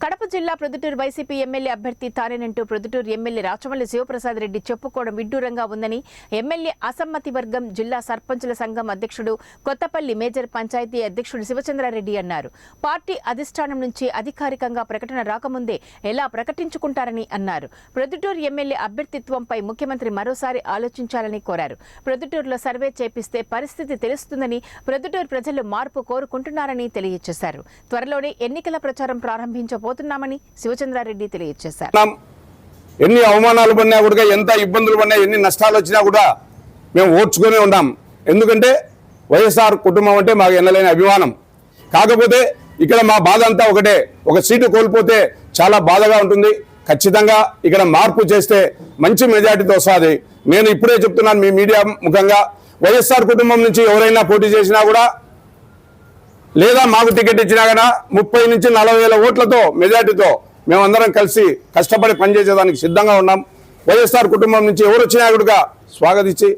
కడప జిల్లా Proddatur YCP MLA అభ్యర్థి తానేనంటూ Proddatur MLA Rachamalli Sivaprasad Reddy చెప్పుకోవడం విడ్డూరంగా ఉందని ఎమ్మెల్యే అసమ్మతి వర్గం జిల్లా సర్పంచుల సంఘం అధ్యక్షుడు కొత్తపల్లి మేజర్ పంచాయతీ అధ్యక్షుడు శివచంద్రారెడ్డి అన్నారు. పార్టీ అధిష్టానం నుంచి అధికారికంగా ప్రకటన రాకముందే ఎలా ప్రకటించుకుంటారని అన్నారు. ప్రొద్దుటూరు ఎమ్మెల్యే అభ్యర్థిత్వంపై ముఖ్యమంత్రి మరోసారి ఆలోచించాలని కోరారు. ప్రొద్దుటూరులో సర్వే చేపిస్తే పరిస్థితి తెలుస్తుందని, ప్రొద్దుటూరు ప్రజలు మార్పు కోరుకుంటున్నారని తెలియజేశారు. త్వరలోనే ఎన్నికల ప్రచారం ప్రారంభించబోతున్నామని శివచంద్రారెడ్డి తెలియజేశారు. ఎన్ని అవమానాలు పడినా కూడా, ఎంత ఇబ్బందులు పడినా, ఎన్ని నష్టాలు వచ్చినా కూడా మేము ఓర్చుకునే ఉన్నాం. ఎందుకంటే వైఎస్ఆర్ కుటుంబం అంటే మాకు ఎన్నలేని అభిమానం. కాకపోతే ఇక్కడ మా బాధ అంతా ఒకటే, ఒక సీటు కోల్పోతే చాలా బాధగా ఉంటుంది. ఖచ్చితంగా ఇక్కడ మార్పు చేస్తే మంచి మెజార్టీతో వస్తుంది. నేను ఇప్పుడే చెప్తున్నాను మీ మీడియా ముఖంగా, వైఎస్ఆర్ కుటుంబం నుంచి ఎవరైనా పోటీ చేసినా కూడా, లేదా మాకు టికెట్ ఇచ్చినా కదా 30 నుంచి 40 వేల ఓట్లతో మెజార్టీతో మేమందరం కలిసి కష్టపడి పనిచేసేదానికి సిద్ధంగా ఉన్నాం. వైఎస్ఆర్ కుటుంబం నుంచి ఎవరు వచ్చినా కూడా స్వాగతించి